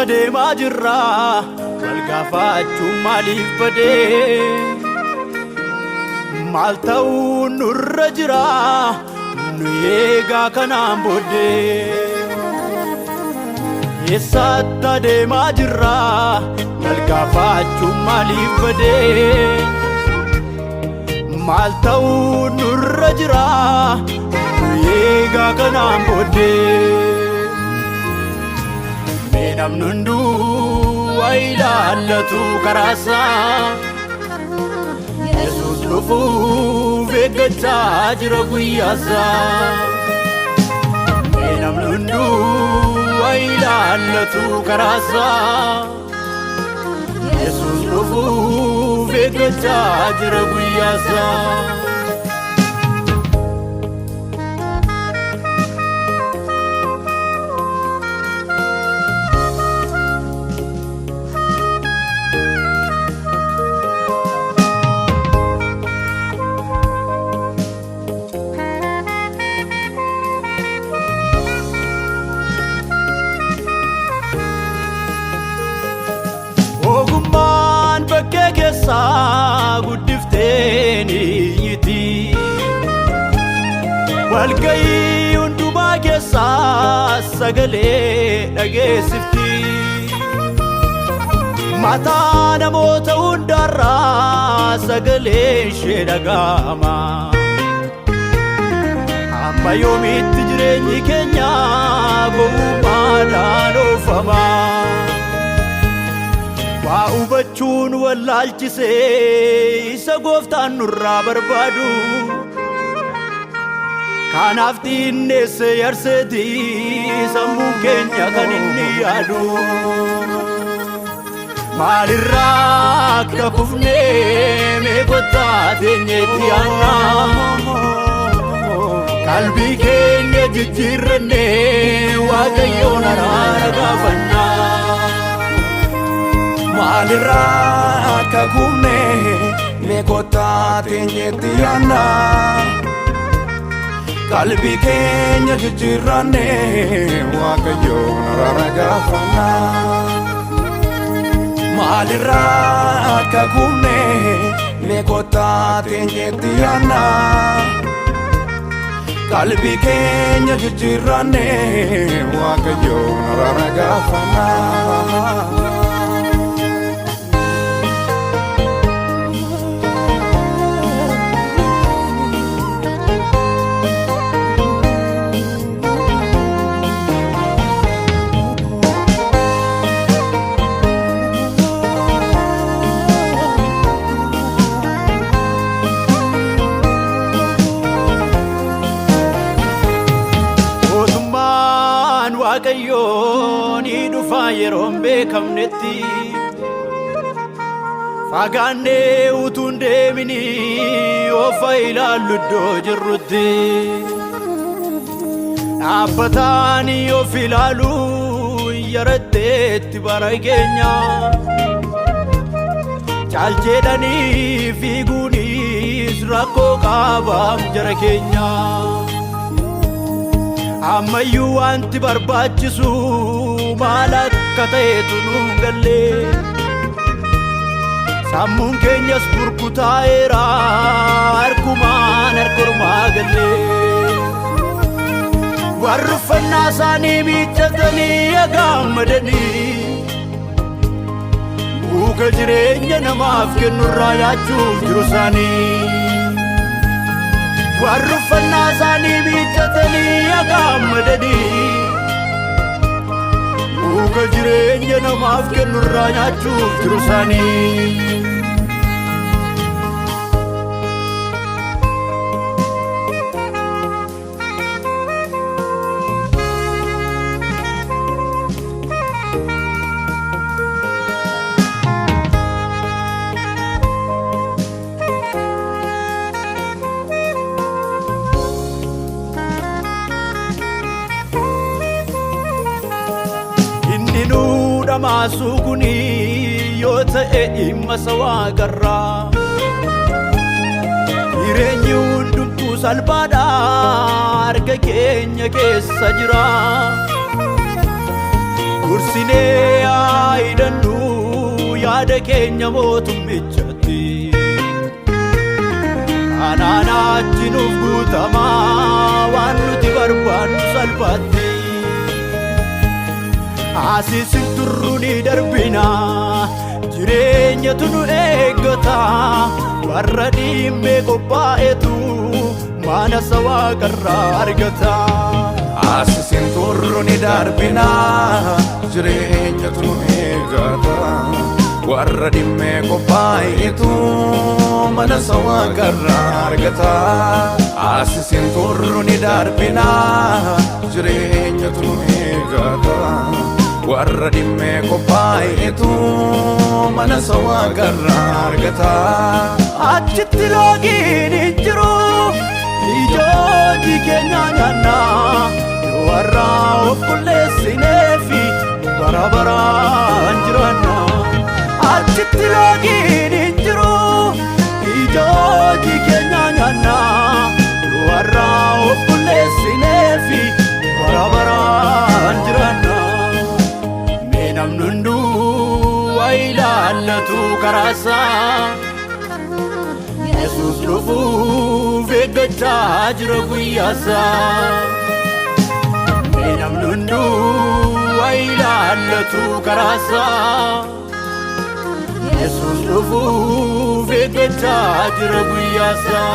deemaa jirra wal gaafachuun maaliif badee maal ta'uu nurra jira nu eegaa kanaan booddee eessatti deemaa jirra wal gaafachuun maaliif badee maal ta'uu nurra jira nu eegaa kanaan booddee namni hunduu waa ilaallatu karaasaa Yesuus dhufuuf eeggachaa jira guyyaasaa namni hunduu waa ilaallatu karaasaa Yesuus dhufuuf eeggachaa jira guyyaasaa Ogummaan bakkee keessaa guddifteeni iyyiti walgayii hundumaa keessaa sagalee dhageessifti mataa namoota hundarraa sagalee ishee dhaga'ama amma yoomitti jireenyi keenya gowwummaadhaan oofama waa hubachuun wallaalchisee isa gooftaan nurraa barbaadu kanaaf xinneesse yarseetii sammuu keenya kan inni yaadu maalirraa akka kufnee mee kottaa teenyeetti yaannaa qalbii keenya jijjiirrannee Waaqayyoon araara gaafannaa maalirraa akka kufnee mee kottaa teenyeetti yaannaa qalbii keenya jijjiirrannee Waaqayyoon araara gaafannaa maalirraa akka kufnee mee kottaa teenyeetti yaannaa qalbii keenya jijjiirrannee Waaqayyoon araara gaafannaa Waaqayyoon dhufaa yeroon beekamnetti fagaannee utuu hin deemini ofa ilaallu iddoo jirrutti dhaabbataan of ilaalu yaratteetti bara keenya caalcheedhanii fiiguunis rakkoo qabaam jara keenya ammayyuu wanti barbaachisu maal akka ta'etu nuun galle sammuun keenyas burkutaa'eera harkumaan harkormaa galle warri uffannaa isaanii miiccatanii gammadanii buuka jireenya namaaf kennurraa yaachuuf jiru isaanii warri uffannaa isaanii miiccatanii gammadanii buuka jireenya namaaf kennurraa nyaachuuf jiru isaanii maasuu kuni yoo ta'e dhimma sawaa garraa jireenyi hundumtuu salphaadha harka keenya keessa jira Dursinee ayidannu yaada keenya mootummichatti Anaanachi nuuf guutamaa waan nuti barbaannu salphaatti Asiisin turru ni darbina jireenyatu nu eeggata warra dhiimmee qophaa'etu mana Waaqarraa argata Asiisin turru ni darbina jireenyatu nu eeggata warra dhiimmee qophaa'etu mana Waaqarraa argata Asiisin turru ni darbina jireenyatu nu eeggata warra dhiimmee qophaa'etu mana Waaqarraa argata Achitti loogiin hin jiru ijoollee keenya nyaanna warra of qulleessineefi bara baraan jiraanna Achitti loogiin hin jiru ijoollee keenya nyaanna warra of qulleessineefi bara baraan jiraanna Mee namni hunduu waa ilaallatu karaasaa Yesuus dhufuuf eeggachaa jira guyyaasaa Mee namni hunduu waa ilaallatu karaasaa Yesuus dhufuuf eeggachaa jira guyyaasaa